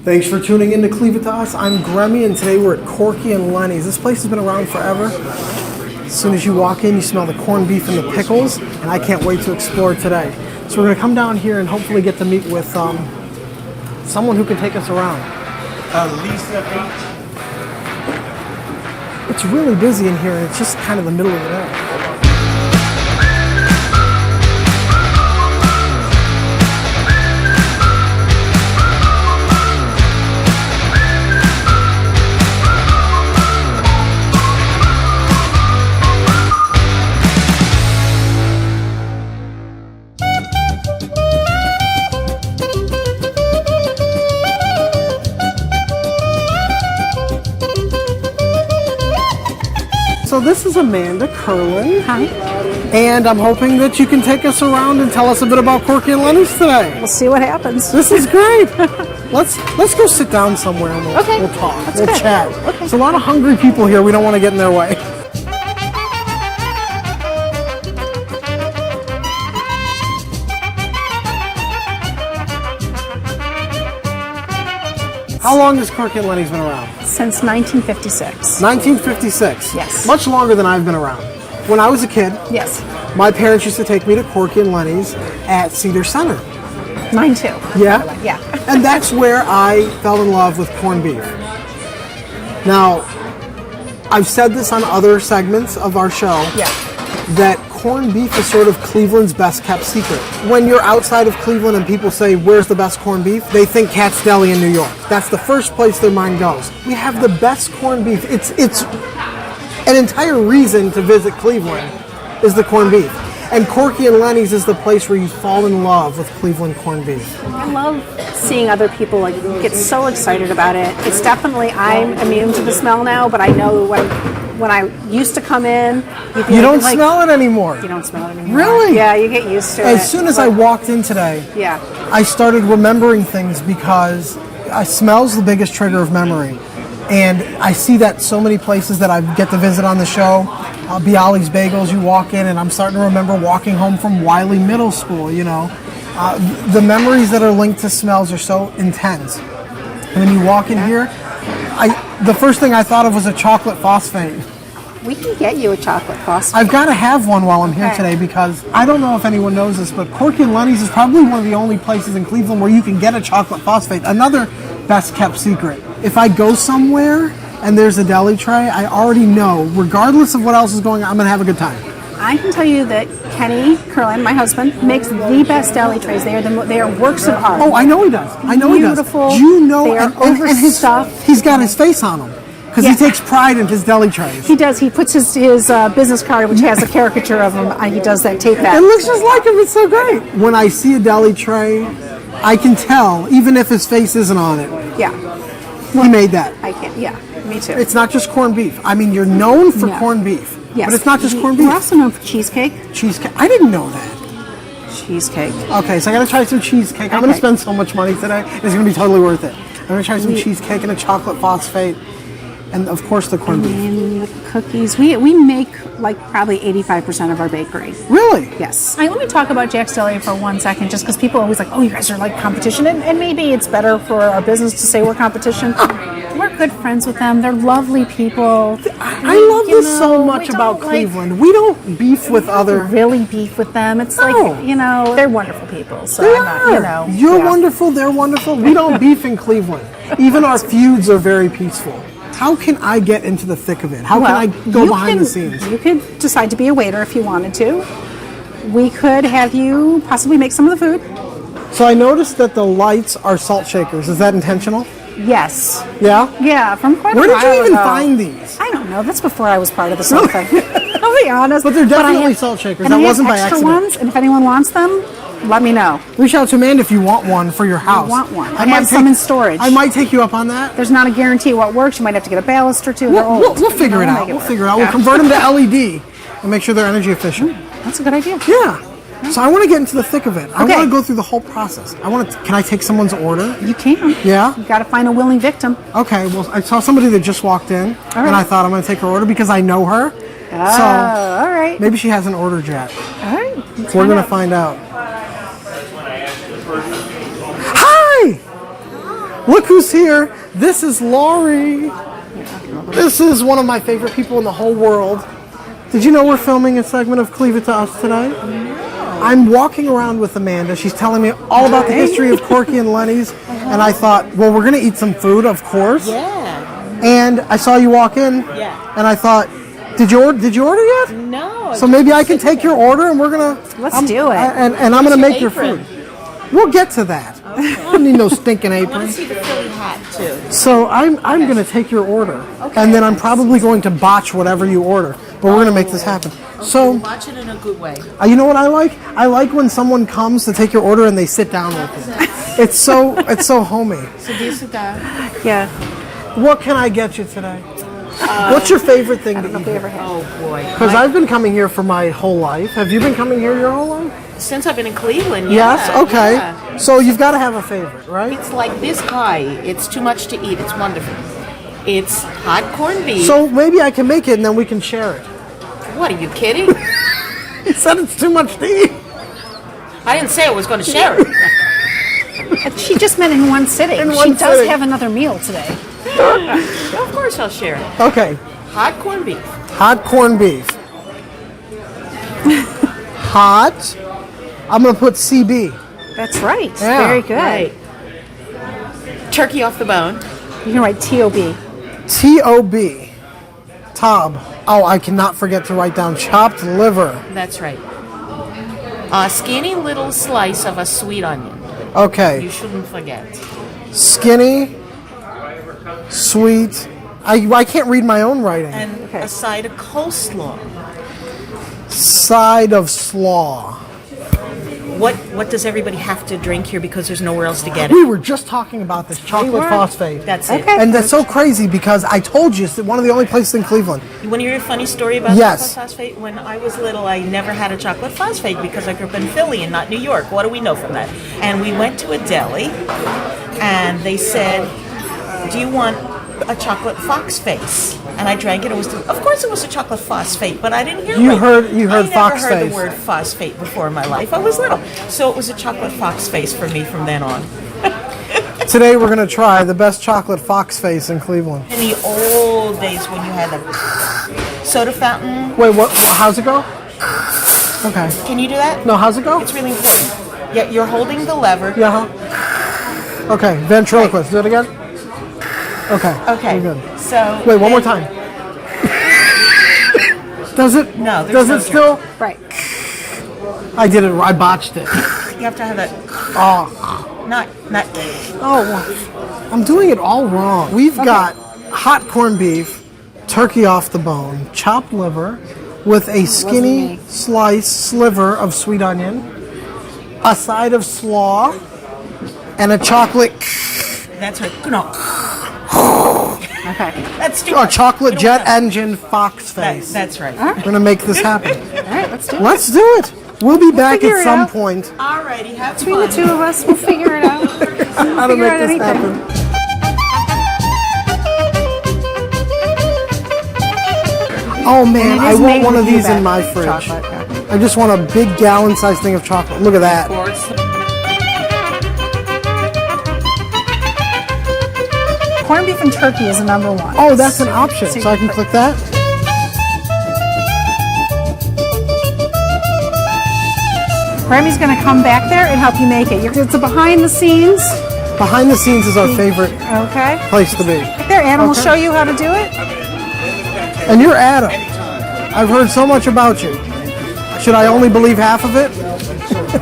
Thanks for tuning in to Cleave It to Us. I'm Gremmy, and today we're at Corky and Lenny's. This place has been around forever. As soon as you walk in, you smell the corned beef and the pickles, and I can't wait to explore today. So we're going to come down here and hopefully get to meet with someone who can take us around. Lisa H. It's really busy in here, and it's just kind of the middle of the day. So this is Amanda Curlin. Hi. And I'm hoping that you can take us around and tell us a bit about Corky and Lenny's today. We'll see what happens. This is great. Let's go sit down somewhere and we'll talk. That's we'll good. chat. Okay. There's a lot of hungry people here. We don't want to get in their way. How long has Corky and Lenny's been around? Since 1956. 1956. Yes. Much longer than I've been around. When I was a kid, Yes. my parents used to take me to Corky and Lenny's at Cedar Center. Mine too. Yeah? Yeah. And that's where I fell in love with corned beef. Now, I've said this on other segments of our show, Yeah. that corned beef is sort of Cleveland's best kept secret. When you're outside of Cleveland and people say, where's the best corned beef? They think Katz's Deli in New York. That's the first place their mind goes. We have the best corned beef. It's an entire reason to visit Cleveland is the corned beef. And Corky and Lenny's is the place where you fall in love with Cleveland corned beef. I love seeing other people get so excited about it. It's definitely, I'm immune to the smell now, but I know when I used to come in, You don't smell it anymore. You don't smell it anymore. Really? Yeah, you get used to it. As soon as I walked in today, Yeah. I started remembering things because smell's the biggest trigger of memory. And I see that so many places that I get to visit on the show. Bialy's Bagels, you walk in, and I'm starting to remember walking home from Wiley Middle School, you know. The memories that are linked to smells are so intense. And when you walk in here, the first thing I thought of was a chocolate phosphate. We can get you a chocolate phosphate. I've got to have one while I'm here Okay. today because I don't know if anyone knows this, but Corky and Lenny's is probably one of the only places in Cleveland where you can get a chocolate phosphate. Another best kept secret. If I go somewhere and there's a deli tray, I already know, regardless of what else is going on, I'm going to have a good time. I can tell you that Kenny Curlin, my husband, makes the best deli trays. They are works of art. Oh, I know he does. I know Beautiful. he does. Do you know? They are and his overstuffed. he's got his face on them because Yeah. he takes pride in his deli trays. He does. He puts his business card, which has a caricature of him. He does that tape It that. looks just like him. It's so great. When I see a deli tray, I can tell, even if his face isn't on it, Yeah, he made that. I can. Yeah, me too. It's not just corned beef. I mean, you're known for Yeah. corned beef, Yes. but it's not just corned beef. We're also known for cheesecake. Cheesecake. I didn't know that. Cheesecake. Okay, so I gotta try some cheesecake. I'm gonna Okay. spend so much money today. It's gonna be totally worth it. I'm gonna try some cheesecake and a chocolate phosphate, and of course the corned beef. And the cookies. We make like probably 85% of our bakery. Really? Yes. Let me talk about Jack's Deli for 1 second, just because people are always like, oh, you guys are like competition. And maybe it's better for our business to say we're competition. We're good friends with them. They're lovely people. I love You this so know, much we about don't, Cleveland. We don't beef with other. really beef with them. It's No. like, they're wonderful people. So They I'm not, are. You're yeah. wonderful. They're wonderful. We don't beef in Cleveland. Even our feuds are very peaceful. How can I get into the thick of it? How can I go you behind the can- scenes? You could decide to be a waiter if you wanted to. We could have you possibly make some of the food. So I noticed that the lights are salt shakers. Is that intentional? Yes. Yeah? Yeah, from quite Where a did while you even ago. find these? I don't know. That's before I was part of the salt thing. I'll be honest. But they're I definitely have- salt shakers. and That I have wasn't by extra accident. ones, and if anyone wants them, let me know. Reach out to Amanda if you want one for your house. want one. I have some in storage. I might take you up on that. There's not a guarantee what works. You might have to get a ballast or two. They're old. We'll figure it We'll out. make We'll work. figure it out. Yeah. We'll convert them to LED and make sure they're energy efficient. That's a good idea. Yeah. So I want to get into the thick of it. I Okay. want to go through the whole process. Can I take someone's order? You can. Yeah? You got to find a willing victim. Okay, well, I saw somebody that just walked in, All right. and I thought I'm going to take her order because I know her. Oh, So all right. maybe she hasn't ordered yet. All right. Let's We're find going to out. find out. Hi! Look who's here. This is Laurie. This is one of my favorite people in the whole world. Did you know we're filming a segment of Cleave It to Us tonight? No. I'm walking around with Amanda. She's telling me all about the history of Corky and Lenny's. And I thought, well, we're going to eat some food, of course. Yeah. And I saw you walk in. Yeah. And I thought, did you order yet? No. So maybe I can take your order and we're going to... Let's do it. And I'm going to make your apron? food. We'll get to that. I don't need no stinking I want apron. to see the Philly hat too. So I'm going to take your order, and then I'm probably going to botch whatever you order. But we're going to make this happen. So Watch it in a good way. you know what I like? I like when someone comes to take your order and they sit down with you. It's so homey. Yeah. What can I get you today? What's your favorite thing to eat? Oh boy. Because I've been coming here for my whole life. Have you been coming here your whole life? Since I've been in Cleveland. Yes. Yeah, Okay. yeah. So you've got to have a favorite, right? It's like this high. It's too much to eat. It's wonderful. It's hot corned beef. So maybe I can make it and then we can share it. What are you kidding? You said it's too much to eat. I didn't say I was going to share it. She just meant in one sitting. In She one does sitting. have another meal today. Of course I'll share it. Okay. Hot corned beef. Hot corned beef. Hot. I'm going to put CB. That's right. Yeah. Very good. Right. Turkey off the bone. You can write TOB. TOB. Tob. Oh, I cannot forget to write down chopped liver. That's right. A skinny little slice of a sweet onion. You Okay. shouldn't forget. Skinny, sweet. I can't read my own writing. And a side of coleslaw. Side of slaw. What does everybody have to drink here because there's nowhere else to get it? We were just talking about this chocolate phosphate. That's it. Okay. And that's so crazy because I told you it's one of the only places in Cleveland. You want to hear a funny story about Yes. chocolate phosphate? When I was little, I never had a chocolate phosphate because I grew up in Philly and not New York. What do we know from that? And we went to a deli, and they said, "Do you want a chocolate fox face?" And I drank it. It was, of course, it was a chocolate phosphate, but I didn't hear. You right. heard I fox never heard face. the word phosphate before in my life. I was little, so it was a chocolate fox face for me from then on. Today we're going to try the best chocolate fox face in Cleveland. In the old days when you had the soda fountain, Wait, what? How's it go? Okay. can you do that? No, how's it go? It's really important. Yeah, you're holding the lever. Yeah. Huh? Okay. Ventriloquist. Do it again. Okay. Okay. We're good. So Wait, one more then- time. Does it? No, there's Does no it still? Right. I did it. I botched it. You have to have that. Oh. Not. Oh. I'm doing it all wrong. We've got hot corned beef, turkey off the bone, chopped liver, with a skinny sliver of sweet onion, a side of slaw, and a chocolate. That's right. No, Okay. that's too A much. chocolate We don't jet have- engine fox face. That's right. We're gonna make this happen. All right, let's do it. Let's do it. We'll be back figure at it some out. point. Alrighty, have Between fun. the two of us, we'll figure it out. How to figure make out this anything. happen. Oh man, And it I is want made one of with these in Quebec my fridge. chocolate, yeah. I just want a big gallon-sized thing of chocolate. Look at that. Corned beef and turkey is the number one. Oh, that's an option. So I can click that. Remy's going to come back there and help you make it. It's a behind the scenes. Behind the scenes is our favorite Okay. place to be. Right there, Adam will Okay. show you how to do it. And you're Adam. I've heard so much about you. Should I only believe half of it?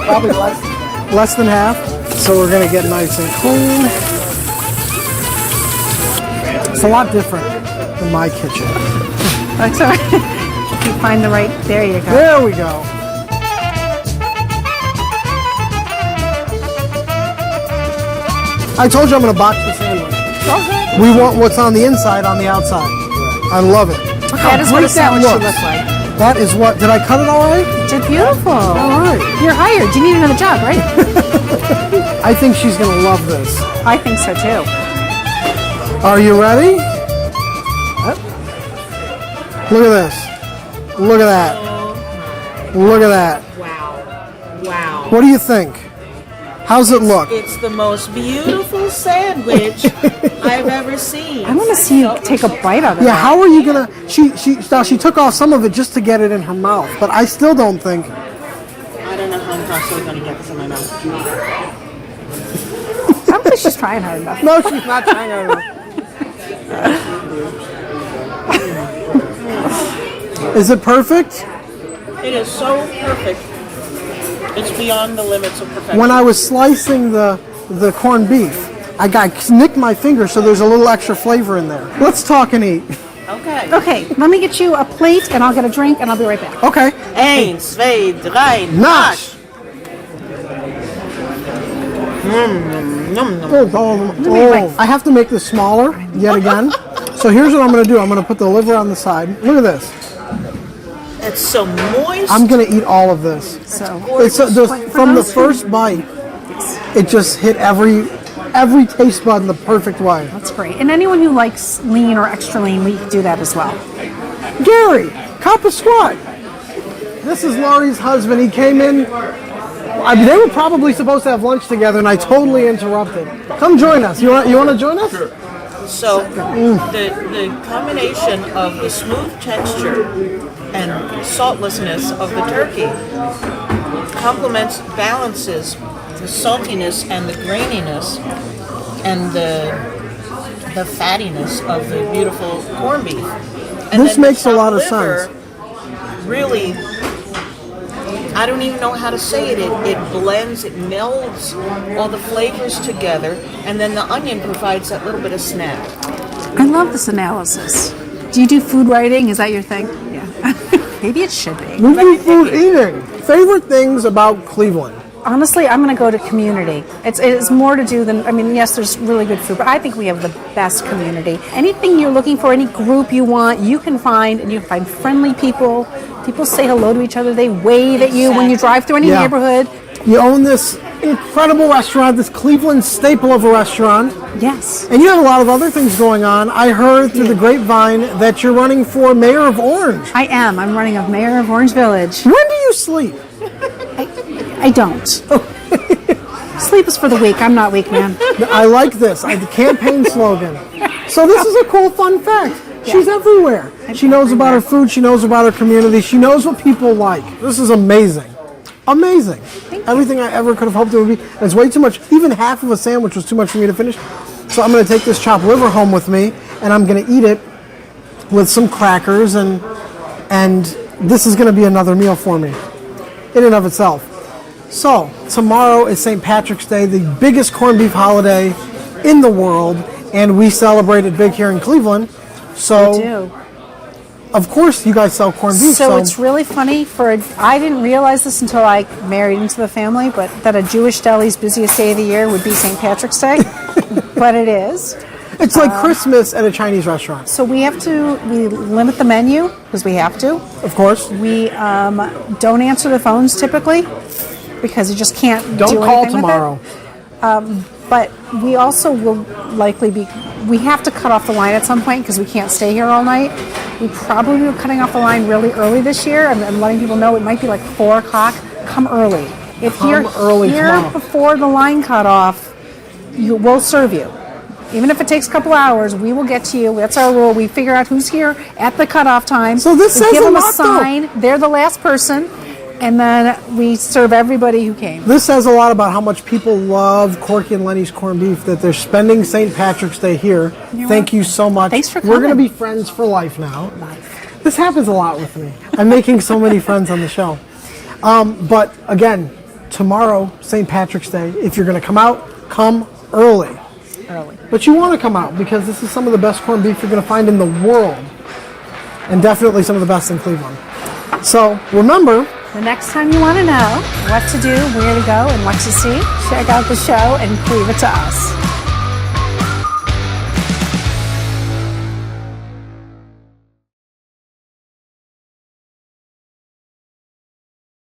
Probably less. Less than half. So we're gonna get nice and clean. It's a lot different than my kitchen. That's all right. If you find the right, there you go. There we go. I told you I'm gonna botch the sandwich. We want what's on the inside on the outside. I love it. Look how That is what great a sandwich should looks. look like. That is what. Did I cut it all right? It's beautiful. All right. You're hired. You need another job, right? I think she's gonna love this. I think so too. Are you ready? Look at this. Look at that. Look at that. Wow. Wow. What do you think? How's it look? It's the most beautiful sandwich I've ever seen. I want to see you take a bite of it. Yeah, how are you gonna? She took off some of it just to get it in her mouth, but I still don't think. I don't know how I'm possibly going to get this in my mouth. I don't think she's trying hard enough. No, she's not trying to. Is it perfect? It is so perfect. It's beyond the limits of perfection. When I was slicing the corned beef, I nicked my finger, so there's a little extra flavor in there. Let's talk and eat. Okay. Okay, let me get you a plate, and I'll get a drink, and I'll be right back. Okay. 1, 2, 3, Nash. Oh, I have to make this smaller yet again. So here's what I'm going to do. I'm going to put the liver on the side. Look at this. It's so moist. I'm going to eat all of this. So, From the first bite, it just hit every taste bud in the perfect way. that's great. And anyone who likes lean or extra lean, we can do that as well. Gary, Kappa Squat. This is Laurie's husband. He came in. I mean, they were probably supposed to have lunch together, and I totally interrupted. Come join us. You want to join us? Sure. So the combination of the smooth texture and saltlessness of the turkey balances the saltiness and the graininess and the fattiness of the beautiful corned beef. And This then the makes a lot of liver sense. Really, I don't even know how to say it. It blends, it melds all the flavors together, and then the onion provides that little bit of snap. I love this analysis. Do you do food writing? Is that your thing? Yeah. Maybe it should be. We do food eating. Favorite things about Cleveland? Honestly, I'm going to go to community. It's more to do than, I mean, yes, there's really good food, but I think we have the best community. Anything you're looking for, any group you want, you can find, and you can find friendly people. People say hello to each other. They wave at you when you drive through any neighborhood. You own this incredible restaurant, this Cleveland staple of a restaurant. Yes. And you have a lot of other things going on. I heard through the grapevine that you're running for mayor of Orange. I am. I'm running of mayor of Orange Village. When do you sleep? I don't. Sleep is for the weak. I'm not weak, man. I like this. The campaign slogan. So this is a cool, fun fact. She's everywhere. She knows about her food. She knows about her community. She knows what people like. This is amazing. Amazing. Everything I ever could have hoped it would be. And it's way too much. Even half of a sandwich was too much for me to finish. So I'm going to take this chopped liver home with me, and I'm going to eat it with some crackers, and this is going to be another meal for me in and of itself. So tomorrow is St. Patrick's Day, the biggest corned beef holiday in the world, and we celebrate it big here in Cleveland. So, I do. of course, you guys sell corned beef. So it's really funny. I didn't realize this until I married into the family, but that a Jewish deli's busiest day of the year would be St. Patrick's Day. But it is. It's like Christmas at a Chinese restaurant. So we limit the menu because we have to. Of course. We don't answer the phones typically because you just can't Don't do call anything tomorrow. with it. But we also will likely we have to cut off the line at some point because we can't stay here all night. We probably are cutting off the line really early this year. I'm letting people know it might be like 4 o'clock. Come early. If you're here tomorrow. before the line cut off, we'll serve you. Even if it takes a couple hours, we will get to you. That's our rule. We figure out who's here at the cutoff time. So this we says give a them lot, a sign. They're the last person, and then we serve everybody who came. This says a lot about how much people love Corky and Lenny's corned beef, that they're spending St. Patrick's Day here. Thank you so much. Thanks for We're going to coming. be friends for life now. This happens a lot with me. I'm making so many friends on the show. But again, tomorrow, St. Patrick's Day, if you're going to come out, come early. But you want to come out because this is some of the best corned beef you're going to find in the world. And definitely some of the best in Cleveland. So remember, The next time you want to know what to do, where to go, and what to see, check out the show and leave it to us.